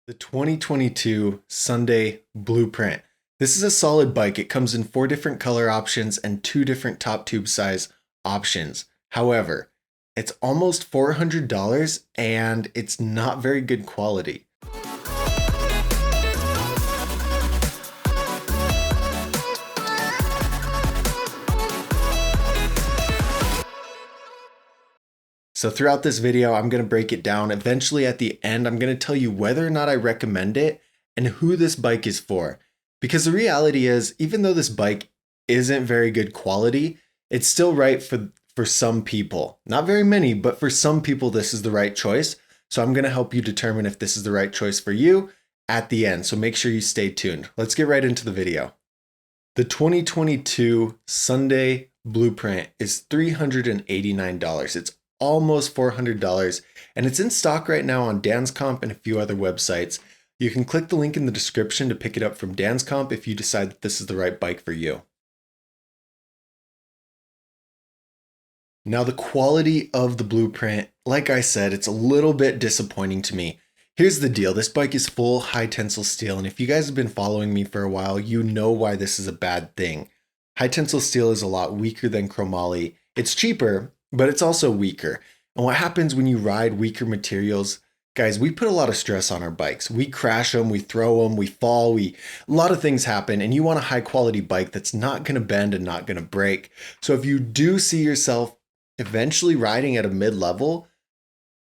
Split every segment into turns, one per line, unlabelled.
The 2022 Sunday Blueprint. This is a solid bike. It comes in 4 different color options and 2 different top tube size options. However, it's almost $400 and it's not very good quality. So throughout this video, I'm going to break it down. Eventually at the end, I'm going to tell you whether or not I recommend it and who this bike is for. Because the reality is, even though this bike isn't very good quality, it's still right for some people. Not very many, but for some people, this is the right choice. So I'm going to help you determine if this is the right choice for you at the end. So make sure you stay tuned. Let's get right into the video. The 2022 Sunday Blueprint is $389. It's almost $400, and it's in stock right now on Downtime and a few other websites. You can click the link in the description to pick it up from Downtime if you decide that this is the right bike for you. Now, the quality of the Blueprint, like I said, it's a little bit disappointing to me. Here's the deal. This bike is full high tensile steel, and if you guys have been following me for a while, you know why this is a bad thing. High tensile steel is a lot weaker than Chromoly. It's cheaper, but it's also weaker. And what happens when you ride weaker materials, guys, we put a lot of stress on our bikes. We crash them, we throw them, we fall, a lot of things happen, and you want a high quality bike that's not going to bend and not going to break. So if you do see yourself eventually riding at a mid-level,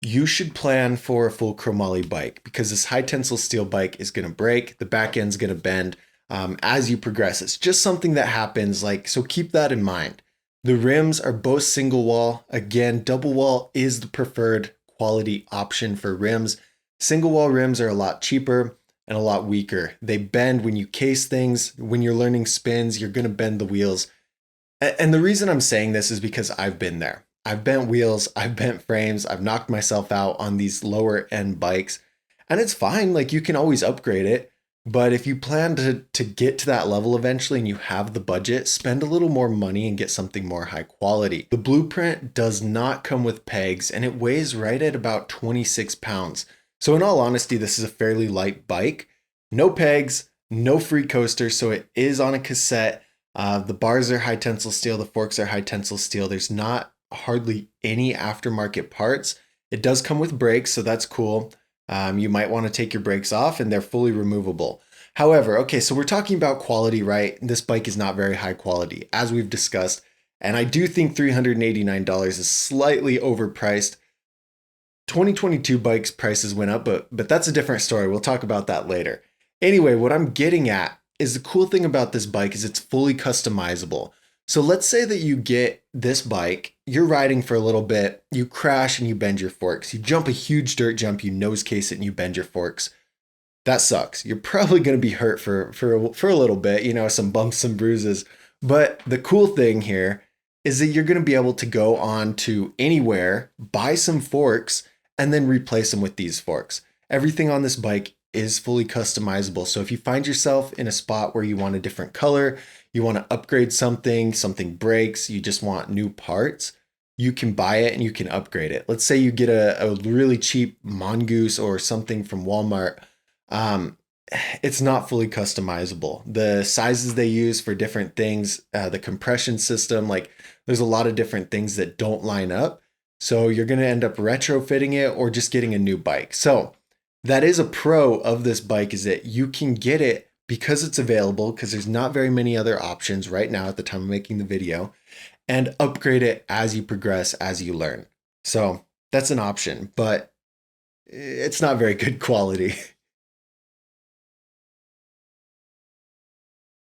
you should plan for a full Chromoly bike, because this high tensile steel bike is going to break, the back end's going to bend as you progress. It's just something that happens, so keep that in mind. The rims are both single wall. Again, double wall is the preferred quality option for rims. Single wall rims are a lot cheaper and a lot weaker. They bend when you case things. When you're learning spins, you're going to bend the wheels. And the reason I'm saying this is because I've been there. I've bent wheels, I've bent frames, I've knocked myself out on these lower end bikes. And it's fine, you can always upgrade it. But if you plan to get to that level eventually and you have the budget, spend a little more money and get something more high quality. The Blueprint does not come with pegs, and it weighs right at about 26 pounds. So in all honesty, this is a fairly light bike. No pegs, no free coaster, so it is on a cassette. The bars are high tensile steel, the forks are high tensile steel. There's not hardly any aftermarket parts. It does come with brakes, so that's cool. You might want to take your brakes off, and they're fully removable. However, okay, so we're talking about quality, right? This bike is not very high quality, as we've discussed. And I do think $389 is slightly overpriced. 2022 bikes prices went up, but that's a different story. We'll talk about that later. Anyway, what I'm getting at is the cool thing about this bike is it's fully customizable. So let's say that you get this bike, you're riding for a little bit, you crash and you bend your forks. You jump a huge dirt jump, you nose case it and you bend your forks. That sucks. You're probably going to be hurt for a little bit, some bumps, some bruises. But the cool thing here is that you're going to be able to go on to anywhere, buy some forks, and then replace them with these forks. Everything on this bike is fully customizable. So if you find yourself in a spot where you want a different color, you want to upgrade something breaks, you just want new parts, you can buy it and you can upgrade it. Let's say you get a really cheap Mongoose or something from Walmart. It's not fully customizable. The sizes they use for different things, the compression system, there's a lot of different things that don't line up. So you're going to end up retrofitting it or just getting a new bike. So that is a pro of this bike, is that you can get it because it's available, because there's not very many other options right now at the time of making the video, and upgrade it as you progress, as you learn. So that's an option, but it's not very good quality.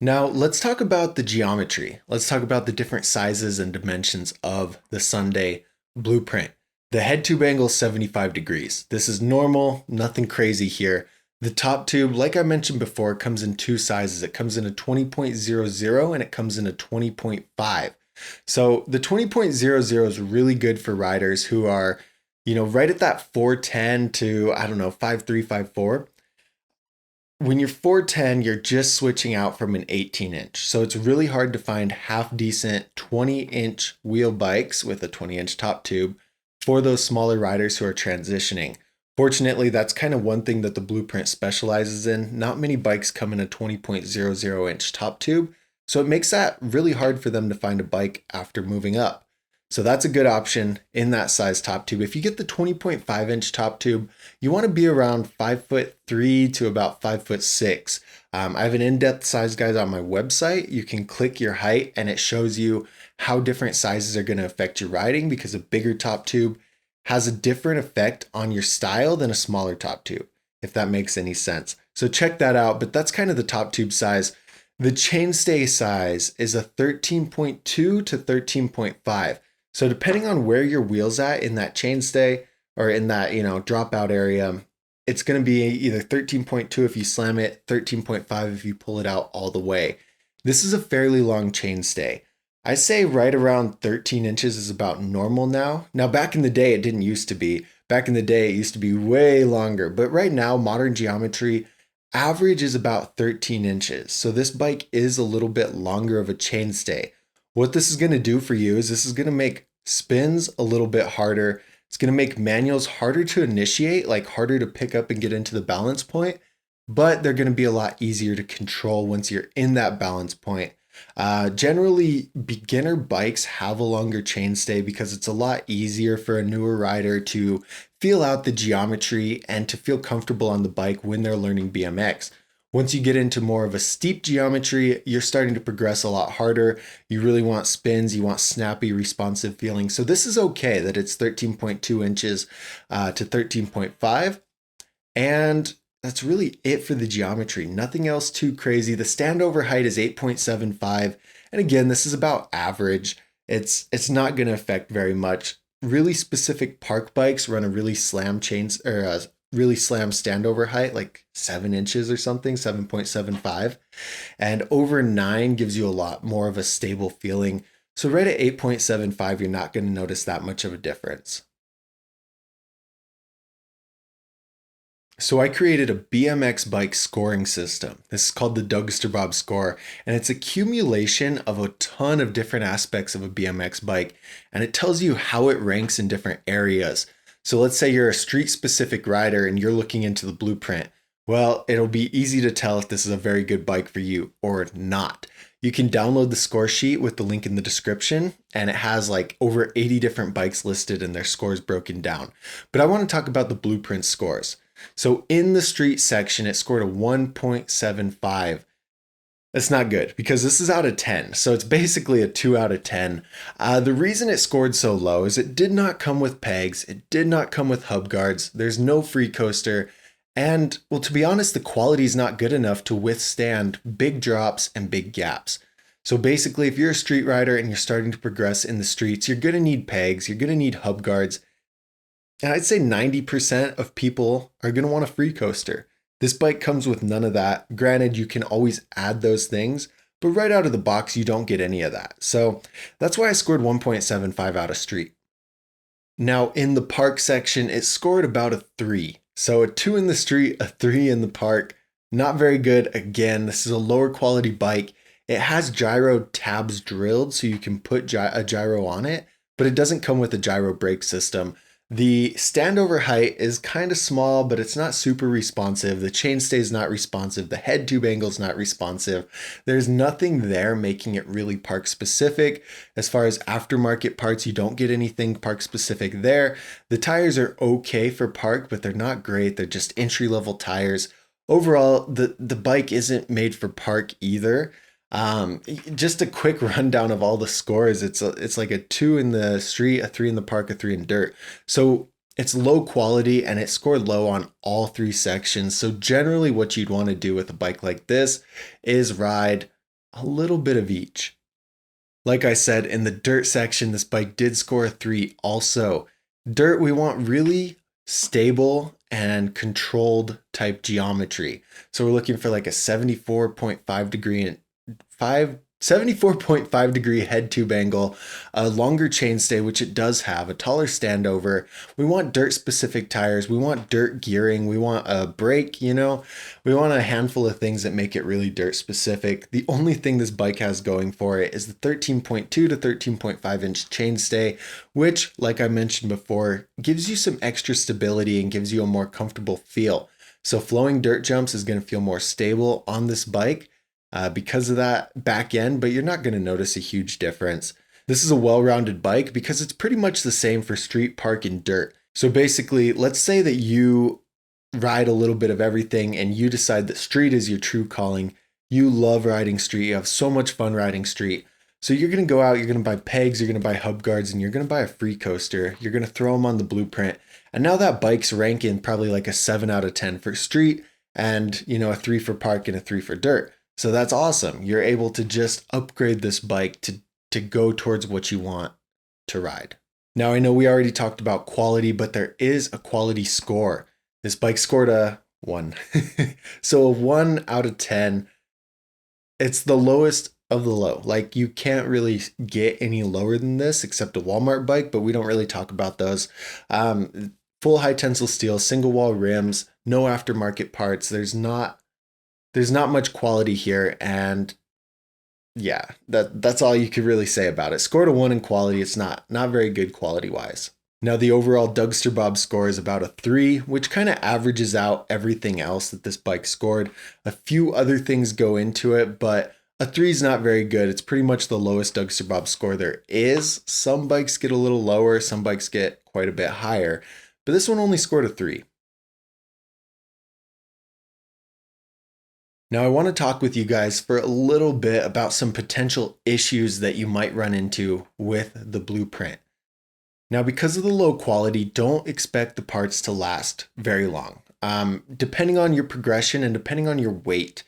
Now let's talk about the geometry. Let's talk about the different sizes and dimensions of the Sunday Blueprint. The head tube angle is 75 degrees. This is normal, nothing crazy here. The top tube, like I mentioned before, comes in 2 sizes. It comes in a 20.00 and it comes in a 20.5. So the 20.00 is really good for riders who are, right at that 410 to, 5.3, 5.4. When you're 410, you're just switching out from an 18-inch. So it's really hard to find half decent 20-inch wheel bikes with a 20-inch top tube for those smaller riders who are transitioning. Fortunately, that's kind of one thing that the Blueprint specializes in. Not many bikes come in a 20.00 inch top tube, so it makes that really hard for them to find a bike after moving up. So that's a good option in that size top tube. If you get the 20.5 inch top tube, you want to be around 5'3" to about 5'6". I have an in-depth size guide on my website. You can click your height and it shows you how different sizes are going to affect your riding, because a bigger top tube has a different effect on your style than a smaller top tube, if that makes any sense. So check that out, but that's kind of the top tube size. The chainstay size is a 13.2 to 13.5. So depending on where your wheel's at in that chainstay or in that, dropout area, it's going to be either 13.2 if you slam it, 13.5 if you pull it out all the way. This is a fairly long chainstay. I say right around 13 inches is about normal now. Now, back in the day, it didn't used to be. Back in the day, it used to be way longer. But right now, modern geometry, average is about 13 inches. So this bike is a little bit longer of a chainstay. What this is going to do for you is this is going to make spins a little bit harder. It's going to make manuals harder to initiate, like harder to pick up and get into the balance point. But they're going to be a lot easier to control once you're in that balance point. Generally, beginner bikes have a longer chainstay because it's a lot easier for a newer rider to feel out the geometry and to feel comfortable on the bike when they're learning BMX. Once you get into more of a steep geometry, you're starting to progress a lot harder. You really want spins, you want snappy, responsive feeling. So this is okay that it's 13.2 inches to 13.5. And that's really it for the geometry. Nothing else too crazy. The standover height is 8.75. And again, this is about average. It's not going to affect very much. Really specific park bikes run a really slam really slam standover height, like 7 inches or something, 7.75. And over 9 gives you a lot more of a stable feeling. So right at 8.75, you're not going to notice that much of a difference. So I created a BMX bike scoring system. This is called the Dougsterbob score, and it's accumulation of a ton of different aspects of a BMX bike, and it tells you how it ranks in different areas. So let's say you're a street specific rider and you're looking into the blueprint. Well, it'll be easy to tell if this is a very good bike for you or not. You can download the score sheet with the link in the description, and it has like over 80 different bikes listed and their scores broken down. But I want to talk about the blueprint scores. So in the street section, it scored a 1.75. That's not good because this is out of 10. So it's basically a 2 out of 10. The reason it scored so low is it did not come with pegs. It did not come with hub guards. There's no free coaster. And well, to be honest, the quality is not good enough to withstand big drops and big gaps. So basically, if you're a street rider and you're starting to progress in the streets, you're going to need pegs. You're going to need hub guards. And I'd say 90% of people are going to want a free coaster. This bike comes with none of that. Granted, you can always add those things, but right out of the box, you don't get any of that. So that's why I scored 1.75 out of street. Now in the park section, it scored about a 3. So a 2 in the street, a 3 in the park. Not very good. Again, this is a lower quality bike. It has gyro tabs drilled so you can put a gyro on it, but it doesn't come with a gyro brake system. The standover height is kind of small, but it's not super responsive. The chainstay is not responsive. The head tube angle is not responsive. There's nothing there making it really park specific. As far as aftermarket parts, you don't get anything park specific there. The tires are okay for park, but they're not great. They're just entry level tires. Overall, the bike isn't made for park either. Just a quick rundown of all the scores. It's like a 2 in the street, a 3 in the park, a 3 in dirt. So it's low quality and it scored low on all 3 sections. So generally what you'd want to do with a bike like this is ride a little bit of each. Like I said, in the dirt section, this bike did score a 3 also. Dirt, we want really stable and controlled type geometry. So we're looking for like a 74.5 degree 5 74.5 degree head tube angle, a longer chainstay, which it does have, a taller standover. We want dirt specific tires. We want dirt gearing. We want a brake, we want a handful of things that make it really dirt specific. The only thing this bike has going for it is the 13.2 to 13.5 inch chainstay, which, like I mentioned before, gives you some extra stability and gives you a more comfortable feel. So flowing dirt jumps is going to feel more stable on this bike because of that back end, but you're not going to notice a huge difference. This is a well-rounded bike because it's pretty much the same for street, park, and dirt. So basically, let's say that you ride a little bit of everything and you decide that street is your true calling. You love riding street. You have so much fun riding street. So you're going to go out, you're going to buy pegs, you're going to buy hub guards, and you're going to buy a free coaster. You're going to throw them on the blueprint. And now that bike's ranking probably like a 7 out of 10 for street and, a 3 for park and a 3 for dirt. So that's awesome. You're able to just upgrade this bike to go towards what you want to ride. Now, I know we already talked about quality, but there is a quality score. This bike scored a 1. So a 1 out of 10. It's the lowest of the low. Like, you can't really get any lower than this except a Walmart bike, but we don't really talk about those. Full high tensile steel, single wall rims, no aftermarket parts. There's not much quality here, and yeah, that's all you could really say about it. Scored a 1 in quality. It's not very good quality wise. Now the overall Dougsterbob score is about a 3, which kind of averages out everything else that this bike scored. A few other things go into it, but a 3 is not very good. It's pretty much the lowest Dougsterbob score there is. Some bikes get a little lower, some bikes get quite a bit higher, but this one only scored a 3. Now I want to talk with you guys for a little bit about some potential issues that you might run into with the blueprint. Now, because of the low quality, don't expect the parts to last very long. Depending on your progression and depending on your weight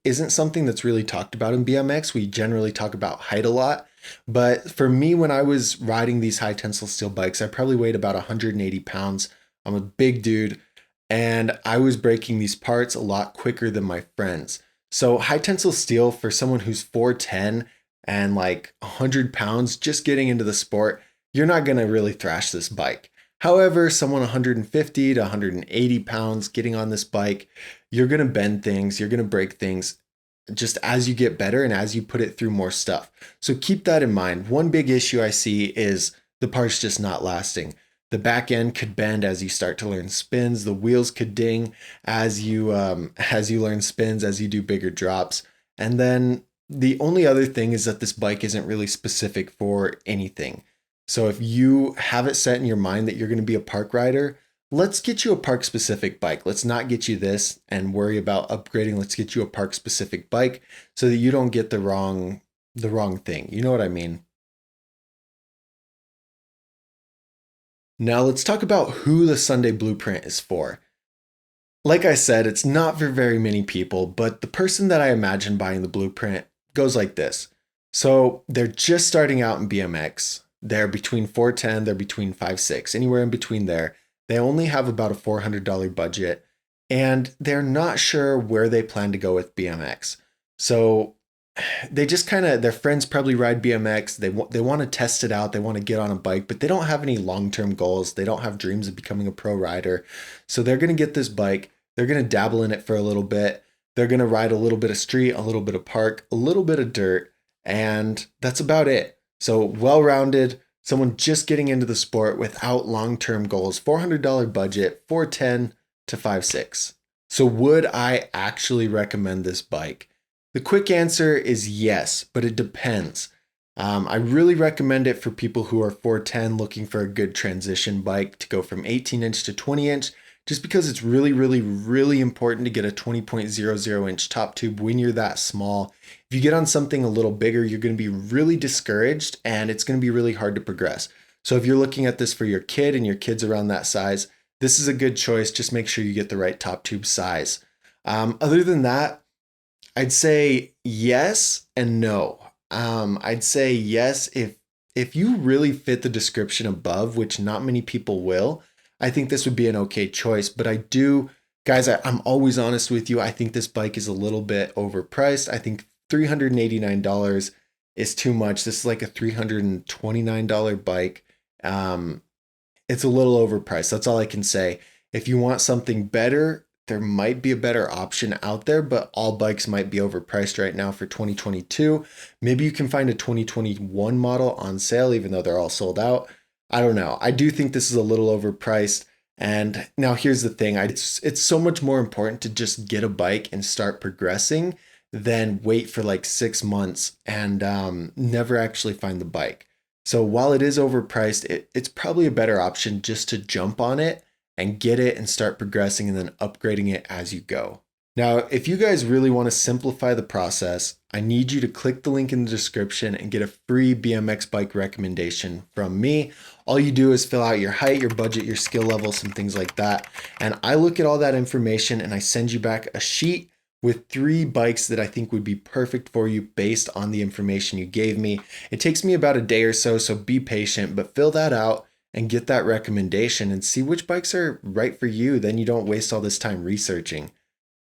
isn't something that's really talked about in BMX. We generally talk about height a lot. But for me, when I was riding these high tensile steel bikes, I probably weighed about 180 pounds. I'm a big dude. And I was breaking these parts a lot quicker than my friends. So high tensile steel for someone who's 4'10" and like 100 pounds just getting into the sport, you're not going to really thrash this bike. However, someone 150 to 180 pounds getting on this bike, you're going to bend things, you're going to break things just as you get better and as you put it through more stuff. So keep that in mind. One big issue I see is the parts just not lasting. The back end could bend as you start to learn spins. The wheels could ding as you learn spins, as you do bigger drops. And then the only other thing is that this bike isn't really specific for anything. So if you have it set in your mind that you're going to be a park rider, let's get you a park specific bike. Let's not get you this and worry about upgrading. Let's get you a park specific bike so that you don't get the wrong thing. You know what I mean? Now let's talk about who the Sunday Blueprint is for. Like I said, it's not for very many people, but the person that I imagine buying the Blueprint goes like this. So they're just starting out in BMX. They're between 4'10", they're between 5'6", anywhere in between there. They only have about a $400 budget, and they're not sure where they plan to go with BMX. So they just their friends probably ride BMX. They want to test it out. They want to get on a bike, but they don't have any long-term goals. They don't have dreams of becoming a pro rider. So they're going to get this bike. They're going to dabble in it for a little bit. They're going to ride a little bit of street, a little bit of park, a little bit of dirt, and that's about it. So well-rounded, someone just getting into the sport without long-term goals, $400 budget, 4'10" to 5'6". So would I actually recommend this bike? The quick answer is yes, but it depends. I really recommend it for people who are 4'10", looking for a good transition bike to go from 18-inch to 20-inch, just because it's really, really, really important to get a 20.00-inch top tube when you're that small. If you get on something a little bigger, you're going to be really discouraged and it's going to be really hard to progress. So if you're looking at this for your kid and your kid's around that size, this is a good choice. Just make sure you get the right top tube size. Other than that, I'd say yes and no. I'd say yes if you really fit the description above, which not many people will. I think this would be an okay choice, but I'm always honest with you. I think this bike is a little bit overpriced. I think $389 is too much. This is like a $329 bike. It's a little overpriced. That's all I can say. If you want something better, there might be a better option out there, but all bikes might be overpriced right now for 2022. Maybe you can find a 2021 model on sale, even though they're all sold out. I don't know. I do think this is a little overpriced. And now here's the thing. It's so much more important to just get a bike and start progressing than wait for like 6 months and never actually find the bike. So while it is overpriced, it's probably a better option just to jump on it and get it and start progressing and then upgrading it as you go. Now, if you guys really want to simplify the process, I need you to click the link in the description and get a free BMX bike recommendation from me. All you do is fill out your height, your budget, your skill level, some things like that. And I look at all that information and I send you back a sheet with 3 bikes that I think would be perfect for you based on the information you gave me. It takes me about a day or so, so be patient, but fill that out and get that recommendation and see which bikes are right for you. Then you don't waste all this time researching.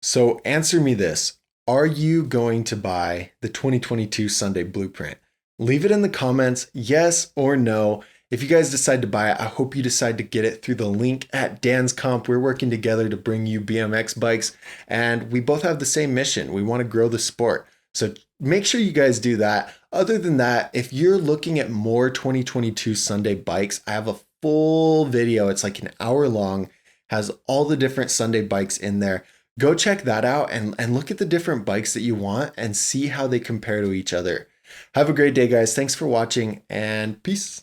So answer me this. Are you going to buy the 2022 Sunday Blueprint? Leave it in the comments, yes or no. If you guys decide to buy it, I hope you decide to get it through the link at Dan's Comp. We're working together to bring you BMX bikes, and we both have the same mission. We want to grow the sport. So make sure you guys do that. Other than that, if you're looking at more 2022 Sunday bikes, I have a full video. It's like an hour long, has all the different Sunday bikes in there. Go check that out and look at the different bikes that you want and see how they compare to each other. Have a great day, guys. Thanks for watching, and peace.